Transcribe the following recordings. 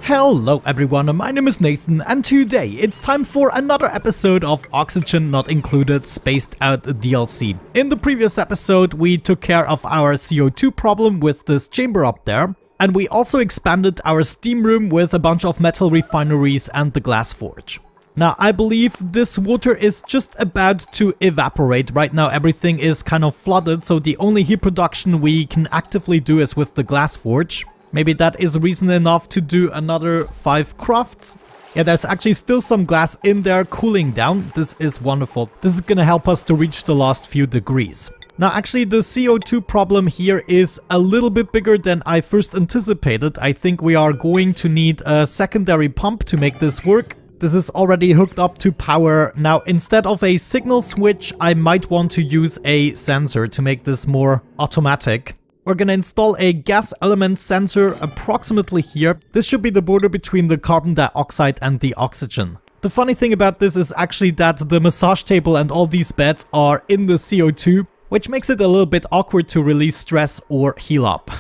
Hello everyone, my name is Nathan and today it's time for another episode of Oxygen Not Included Spaced Out DLC. In the previous episode we took care of our CO2 problem with this chamber up there, and we also expanded our steam room with a bunch of metal refineries and the glass forge. Now I believe this water is just about to evaporate. Right now everything is kind of flooded, so the only heat production we can actively do is with the glass forge. Maybe that is reason enough to do another 5 crafts. Yeah, there's actually still some glass in there cooling down. This is wonderful. This is gonna help us to reach the last few degrees. Now actually the CO2 problem here is a little bit bigger than I first anticipated. I think we are going to need a secondary pump to make this work. This is already hooked up to power. Now instead of a signal switch, I might want to use a sensor to make this more automatic. We're gonna install a gas element sensor approximately here. This should be the border between the carbon dioxide and the oxygen. The funny thing about this is actually that the massage table and all these beds are in the CO2, which makes it a little bit awkward to release stress or heal up.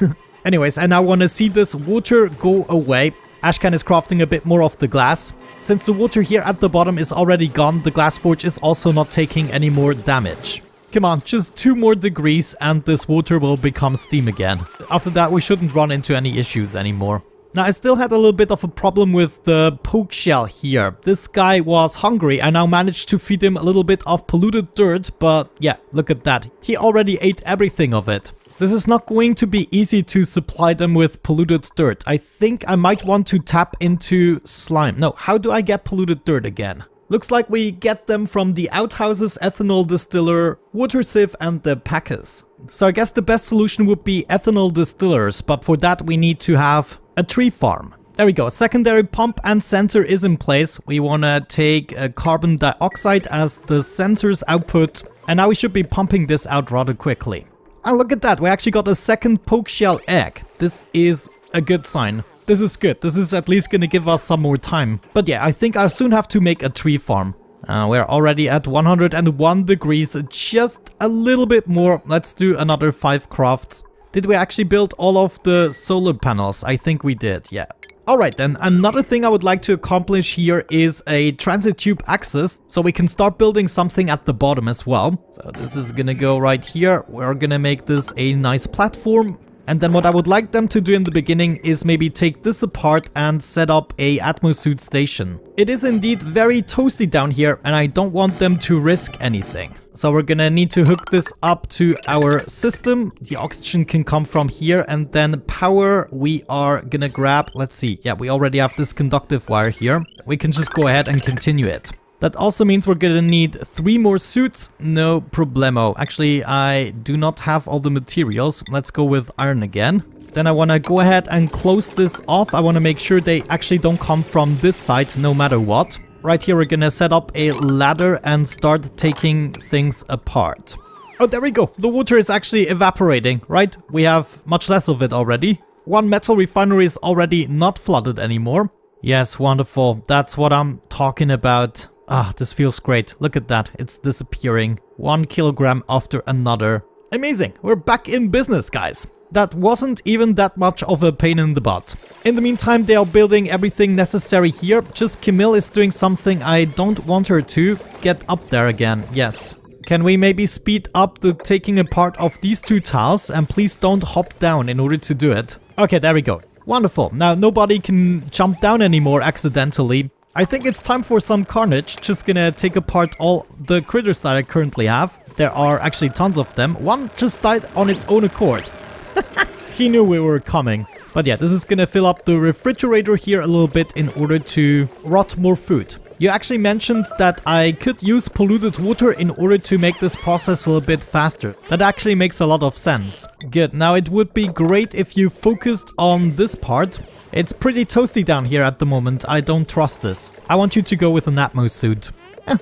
Anyways, I now want to see this water go away. Ashcan is crafting a bit more of the glass. Since the water here at the bottom is already gone, the glass forge is also not taking any more damage. Come on, just 2 more degrees and this water will become steam again. After that we shouldn't run into any issues anymore. Now I still had a little bit of a problem with the poke shell here. This guy was hungry. I now managed to feed him a little bit of polluted dirt, but yeah, look at that. He already ate everything of it. This is not going to be easy to supply them with polluted dirt. I think I might want to tap into slime. No, how do I get polluted dirt again? Looks like we get them from the outhouses, ethanol distiller, water sieve and the packers. So I guess the best solution would be ethanol distillers, but for that we need to have a tree farm. There we go, secondary pump and sensor is in place. We want to take carbon dioxide as the sensor's output, and now we should be pumping this out rather quickly. And look at that, we actually got a second poke shell egg. This is a good sign. This is good. This is at least gonna give us some more time. But yeah, I think I'll soon have to make a tree farm. We're already at 101 degrees, just a little bit more. Let's do another 5 crafts. Did we actually build all of the solar panels? I think we did, yeah. Alright then, another thing I would like to accomplish here is a transit tube access, so we can start building something at the bottom as well. So this is gonna go right here. We're gonna make this a nice platform. And then what I would like them to do in the beginning is maybe take this apart and set up a atmosute station. It is indeed very toasty down here and I don't want them to risk anything. So we're gonna need to hook this up to our system. The oxygen can come from here, and then power we are gonna grab, let's see, yeah, we already have this conductive wire here. We can just go ahead and continue it. That also means we're gonna need 3 more suits, no problemo. Actually, I do not have all the materials. Let's go with iron again. Then I wanna go ahead and close this off. I wanna make sure they actually don't come from this side no matter what. Right here, we're gonna set up a ladder and start taking things apart. Oh, there we go. The water is actually evaporating, right? We have much less of it already. 1 metal refinery is already not flooded anymore. Yes, wonderful. That's what I'm talking about. Ah, this feels great. Look at that. It's disappearing. 1 kilogram after another. Amazing. We're back in business, guys. That wasn't even that much of a pain in the butt. In the meantime, they are building everything necessary here. Just Camille is doing something I don't want her to. Get up there again. Yes. Can we maybe speed up the taking apart of these 2 tiles? And please don't hop down in order to do it. Okay, there we go. Wonderful. Now nobody can jump down anymore accidentally. I think it's time for some carnage. Just gonna take apart all the critters that I currently have. There are actually tons of them. 1 just died on its own accord. He knew we were coming. But yeah, this is gonna fill up the refrigerator here a little bit in order to rot more food. You actually mentioned that I could use polluted water in order to make this process a little bit faster. That actually makes a lot of sense. Good, now it would be great if you focused on this part. It's pretty toasty down here at the moment. I don't trust this. I want you to go with an atmosute.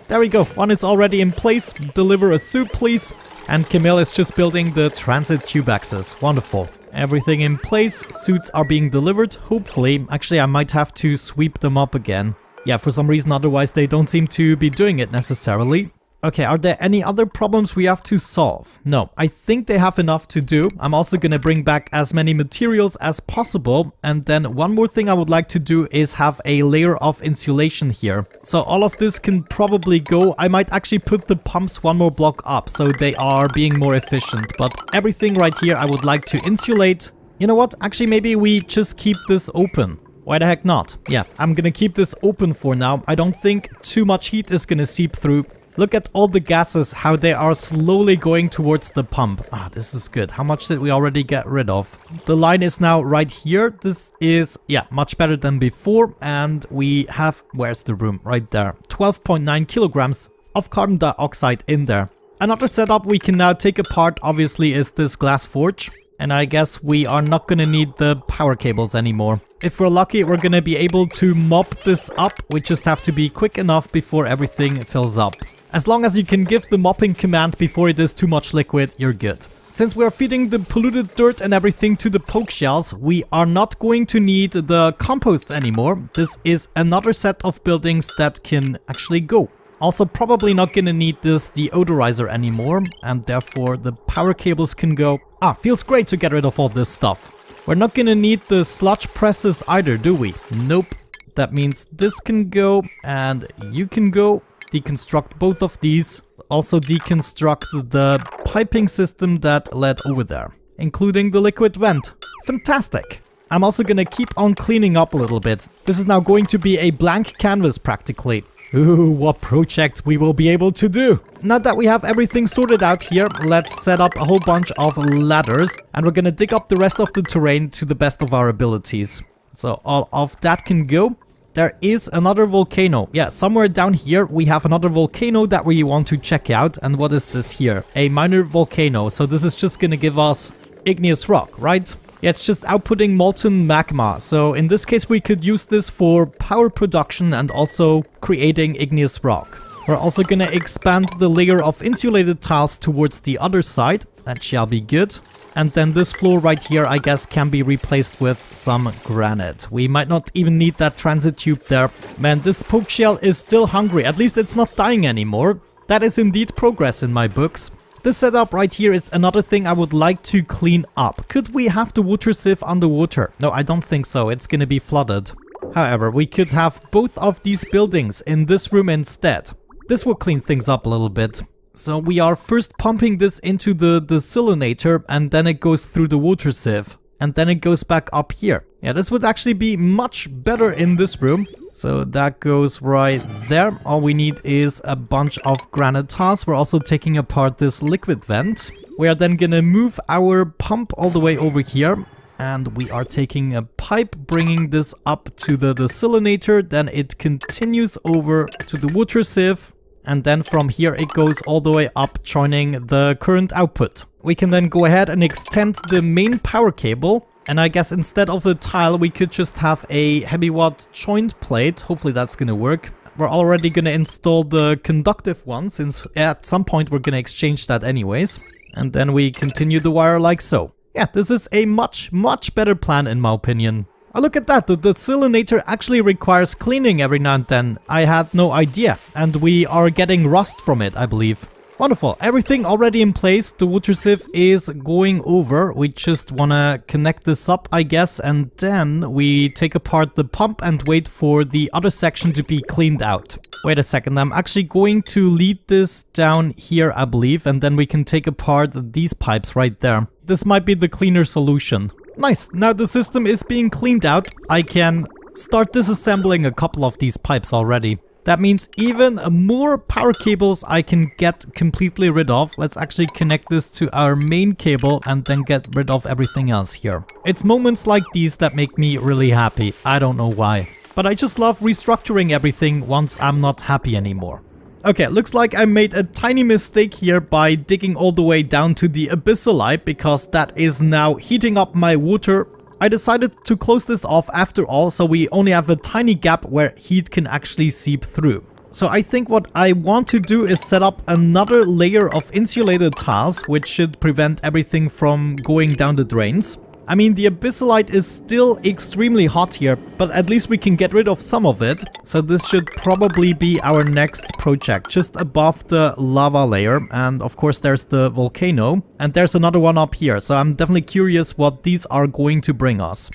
There we go. 1 is already in place. Deliver a suit, please. And Camille is just building the transit tube access. Wonderful. Everything in place. Suits are being delivered. Hopefully. Actually, I might have to sweep them up again. Yeah, for some reason, otherwise they don't seem to be doing it necessarily. Okay, are there any other problems we have to solve? No, I think they have enough to do. I'm also gonna bring back as many materials as possible. And then one more thing I would like to do is have a layer of insulation here. So all of this can probably go. I might actually put the pumps one more block up so they are being more efficient. But everything right here I would like to insulate. You know what? Actually, maybe we just keep this open. Why the heck not? Yeah, I'm gonna keep this open for now. I don't think too much heat is gonna seep through. Look at all the gases, how they are slowly going towards the pump. Ah, this is good. How much did we already get rid of? The line is now right here. This is, yeah, much better than before. And we have, where's the room? Right there. 12.9 kilograms of carbon dioxide in there. Another setup we can now take apart, obviously, is this glass forge. And I guess we are not gonna need the power cables anymore. If we're lucky, we're gonna be able to mop this up. We just have to be quick enough before everything fills up. As long as you can give the mopping command before it is too much liquid, you're good. Since we are feeding the polluted dirt and everything to the poke shells, we are not going to need the composts anymore. This is another set of buildings that can actually go. Also probably not gonna need this deodorizer anymore, and therefore the power cables can go. Ah, feels great to get rid of all this stuff. We're not gonna need the sludge presses either, do we? Nope. That means this can go and you can go. Deconstruct both of these. Also deconstruct the piping system that led over there, including the liquid vent. Fantastic. I'm also gonna keep on cleaning up a little bit. This is now going to be a blank canvas practically. Ooh, what projects we will be able to do. Now that we have everything sorted out here, let's set up a whole bunch of ladders and we're gonna dig up the rest of the terrain to the best of our abilities. So all of that can go. There is another volcano. Yeah, somewhere down here we have another volcano that we want to check out. And what is this here? A minor volcano. So this is just gonna give us igneous rock, right? Yeah, it's just outputting molten magma. So in this case we could use this for power production and also creating igneous rock. We're also gonna expand the layer of insulated tiles towards the other side. That shall be good. And then this floor right here, I guess, can be replaced with some granite. We might not even need that transit tube there. Man, this poke shell is still hungry. At least it's not dying anymore. That is indeed progress in my books. This setup right here is another thing I would like to clean up. Could we have the water sieve underwater? No, I don't think so. It's gonna be flooded. However, we could have both of these buildings in this room instead. This will clean things up a little bit. So we are first pumping this into the desalinator and then it goes through the water sieve. And then it goes back up here. Yeah, this would actually be much better in this room. So that goes right there. All we need is a bunch of granite tiles. We're also taking apart this liquid vent. We are then gonna move our pump all the way over here. And we are taking a pipe, bringing this up to the desalinator. Then it continues over to the water sieve. And then from here it goes all the way up, joining the current output. We can then go ahead and extend the main power cable. And I guess instead of a tile, we could just have a heavy watt joint plate. Hopefully that's gonna work. We're already gonna install the conductive one, since at some point we're gonna exchange that anyways. And then we continue the wire like so. Yeah, this is a much better plan in my opinion. Oh, look at that, the desalinator actually requires cleaning every now and then. I had no idea, and we are getting rust from it, I believe. Wonderful, everything already in place, the water sieve is going over. We just wanna connect this up, I guess, and then we take apart the pump and wait for the other section to be cleaned out. Wait a second, I'm actually going to lead this down here, I believe, and then we can take apart these pipes right there. This might be the cleaner solution. Nice, now the system is being cleaned out. I can start disassembling a couple of these pipes already. That means even more power cables I can get completely rid of. Let's actually connect this to our main cable and then get rid of everything else here. It's moments like these that make me really happy. I don't know why. But I just love restructuring everything once I'm not happy anymore. Okay, looks like I made a tiny mistake here by digging all the way down to the abyssalite, because that is now heating up my water. I decided to close this off after all, so we only have a tiny gap where heat can actually seep through. So I think what I want to do is set up another layer of insulated tiles, which should prevent everything from going down the drains. I mean, the abyssalite is still extremely hot here, but at least we can get rid of some of it. So this should probably be our next project, just above the lava layer. And of course there's the volcano, and there's another one up here. So I'm definitely curious what these are going to bring us.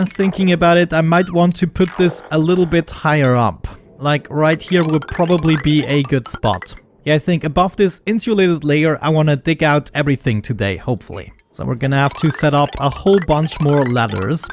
Thinking about it, I might want to put this a little bit higher up. Like right here would probably be a good spot. Yeah, I think above this insulated layer, I want to dig out everything today, hopefully. So we're gonna have to set up a whole bunch more ladders.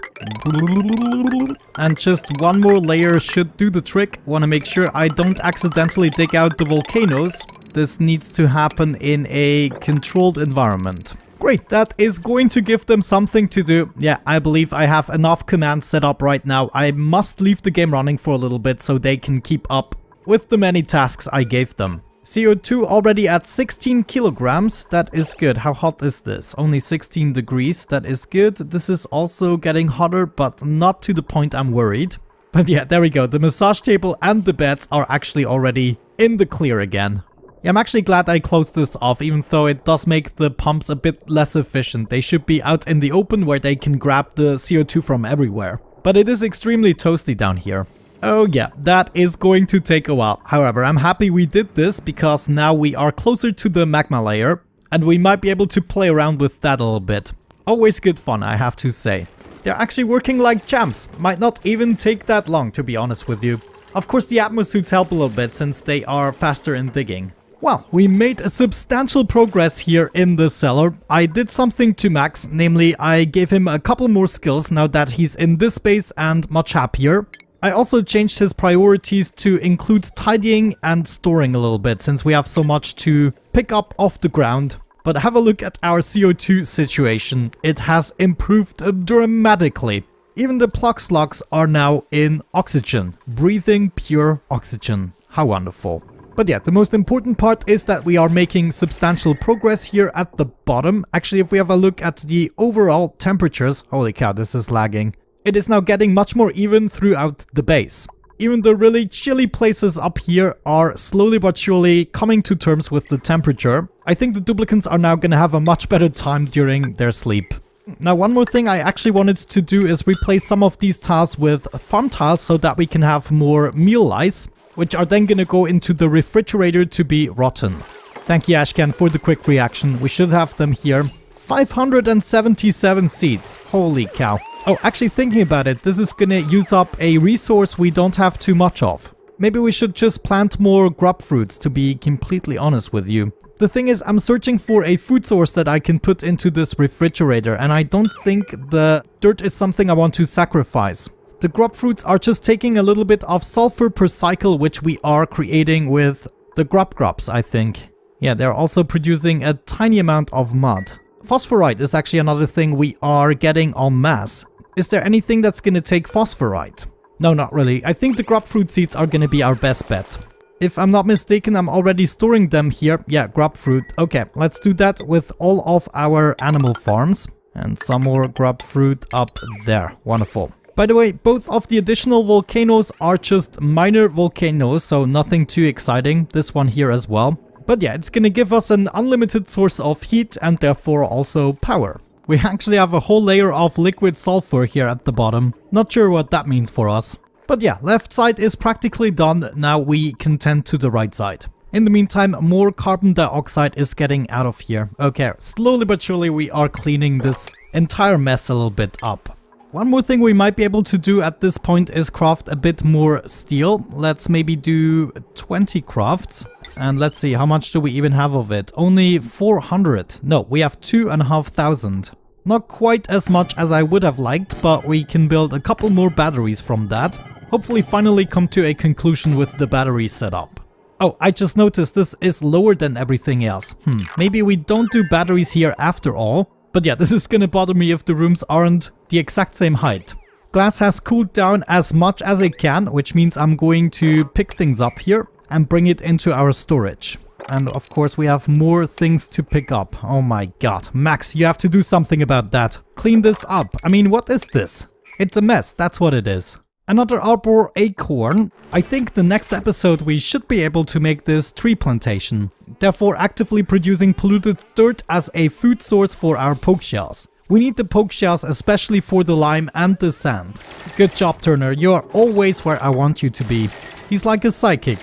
And just one more layer should do the trick. Want to make sure I don't accidentally dig out the volcanoes. This needs to happen in a controlled environment. Great, that is going to give them something to do. Yeah, I believe I have enough commands set up right now. I must leave the game running for a little bit so they can keep up with the many tasks I gave them. CO2 already at 16 kilograms. That is good. How hot is this? Only 16 degrees. That is good. This is also getting hotter, but not to the point I'm worried. But yeah, there we go. The massage table and the beds are actually already in the clear again. Yeah, I'm actually glad I closed this off, even though it does make the pumps a bit less efficient. They should be out in the open where they can grab the CO2 from everywhere. But it is extremely toasty down here. Oh yeah, that is going to take a while. However, I'm happy we did this because now we are closer to the magma layer and we might be able to play around with that a little bit. Always good fun, I have to say. They're actually working like champs. Might not even take that long, to be honest with you. Of course, the atmosutes help a little bit since they are faster in digging. Well, we made a substantial progress here in the cellar. I did something to Max, namely I gave him a couple more skills now that he's in this space and much happier. I also changed his priorities to include tidying and storing a little bit since we have so much to pick up off the ground. But have a look at our CO2 situation. It has improved dramatically. Even the plug slugs are now in oxygen, breathing pure oxygen. How wonderful. But yeah, the most important part is that we are making substantial progress here at the bottom. Actually, if we have a look at the overall temperatures, holy cow, this is lagging. It is now getting much more even throughout the base. Even the really chilly places up here are slowly but surely coming to terms with the temperature. I think the duplicants are now gonna have a much better time during their sleep. Now, one more thing I actually wanted to do is replace some of these tiles with farm tiles so that we can have more meal lice, which are then gonna go into the refrigerator to be rotten. Thank you, Ashcan, for the quick reaction. We should have them here. 577 seeds. Holy cow. Oh, actually thinking about it, this is gonna use up a resource we don't have too much of. Maybe we should just plant more grub fruits, to be completely honest with you. The thing is, I'm searching for a food source that I can put into this refrigerator, and I don't think the dirt is something I want to sacrifice. The grub fruits are just taking a little bit of sulfur per cycle, which we are creating with the grubs, I think. Yeah, they're also producing a tiny amount of mud. Phosphorite is actually another thing we are getting en masse. Is there anything that's gonna take phosphorite? No, not really. I think the grub fruit seeds are gonna be our best bet. If I'm not mistaken, I'm already storing them here. Yeah, grub fruit. Okay, let's do that with all of our animal farms. And some more grub fruit up there. Wonderful. By the way, both of the additional volcanoes are just minor volcanoes, so nothing too exciting. This one here as well. But yeah, it's gonna give us an unlimited source of heat and therefore also power. We actually have a whole layer of liquid sulfur here at the bottom. Not sure what that means for us. But yeah, left side is practically done. Now we can tend to the right side. In the meantime, more carbon dioxide is getting out of here. Okay, slowly but surely we are cleaning this entire mess a little bit up. One more thing we might be able to do at this point is craft a bit more steel. Let's maybe do 20 crafts. And let's see, how much do we even have of it? Only 400. No, we have 2,500. Not quite as much as I would have liked, but we can build a couple more batteries from that. Hopefully finally come to a conclusion with the battery setup. Oh, I just noticed this is lower than everything else. Maybe we don't do batteries here after all. But yeah, this is gonna bother me if the rooms aren't the exact same height. Glass has cooled down as much as it can, which means I'm going to pick things up here and bring it into our storage. And of course we have more things to pick up. Oh my god. Max, you have to do something about that. Clean this up. I mean, what is this? It's a mess, that's what it is. Another arbor acorn. I think the next episode we should be able to make this tree plantation. Therefore actively producing polluted dirt as a food source for our poke shells. We need the poke shells, especially for the lime and the sand. Good job, Turner. You're always where I want you to be. He's like a psychic.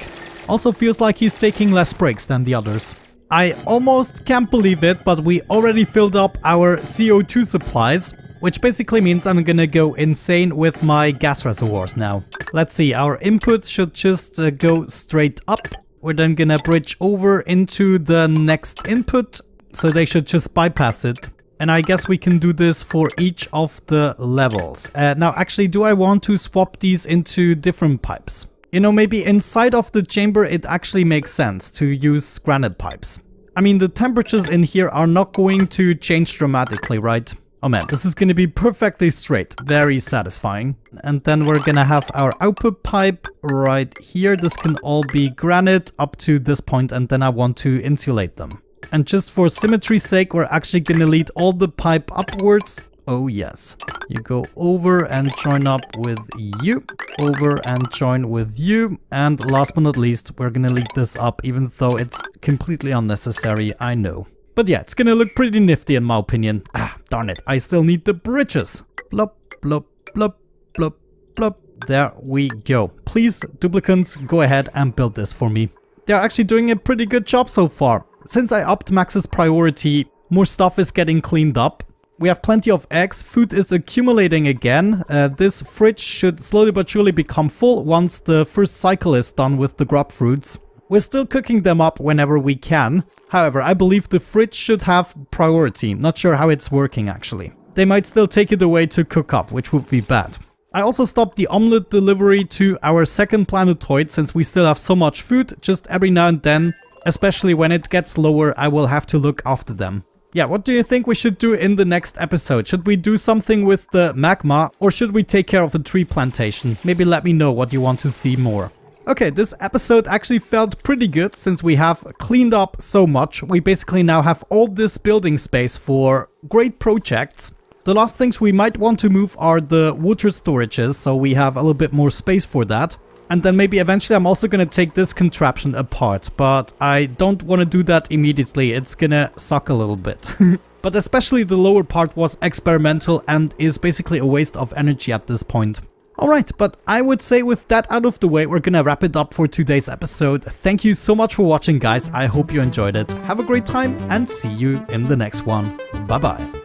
Also feels like he's taking less breaks than the others. I almost can't believe it, but we already filled up our CO2 supplies, which basically means I'm gonna go insane with my gas reservoirs now. Let's see, our input should just go straight up. We're then gonna bridge over into the next input, so they should just bypass it. And I guess we can do this for each of the levels. Now, actually, do I want to swap these into different pipes? You know, maybe inside of the chamber it actually makes sense to use granite pipes. I mean, the temperatures in here are not going to change dramatically, right? Oh man, this is gonna be perfectly straight. Very satisfying. And then we're gonna have our output pipe right here. This can all be granite up to this point, and then I want to insulate them. And just for symmetry's sake, we're actually gonna lead all the pipe upwards. Oh yes. You go over and join up with you. Over and join with you. And last but not least, we're gonna lead this up, even though it's completely unnecessary, I know. But yeah, it's gonna look pretty nifty in my opinion. Ah, darn it, I still need the bridges. Blop, blop, blop, blop, blop. There we go. Please, duplicants, go ahead and build this for me. They're actually doing a pretty good job so far. Since I upped Max's priority, more stuff is getting cleaned up. We have plenty of eggs, food is accumulating again. This fridge should slowly but surely become full once the first cycle is done with the grub fruits. We're still cooking them up whenever we can. However, I believe the fridge should have priority. Not sure how it's working actually. They might still take it away to cook up, which would be bad. I also stopped the omelette delivery to our second planetoid since we still have so much food. Just every now and then, especially when it gets lower, I will have to look after them. Yeah, what do you think we should do in the next episode? Should we do something with the magma, or should we take care of the tree plantation? Maybe let me know what you want to see more. Okay, this episode actually felt pretty good since we have cleaned up so much. We basically now have all this building space for great projects. The last things we might want to move are the water storages, so we have a little bit more space for that. And then maybe eventually I'm also gonna take this contraption apart, but I don't want to do that immediately. It's gonna suck a little bit. But especially the lower part was experimental and is basically a waste of energy at this point. Alright, but I would say with that out of the way, we're gonna wrap it up for today's episode. Thank you so much for watching, guys. I hope you enjoyed it. Have a great time and see you in the next one. Bye bye.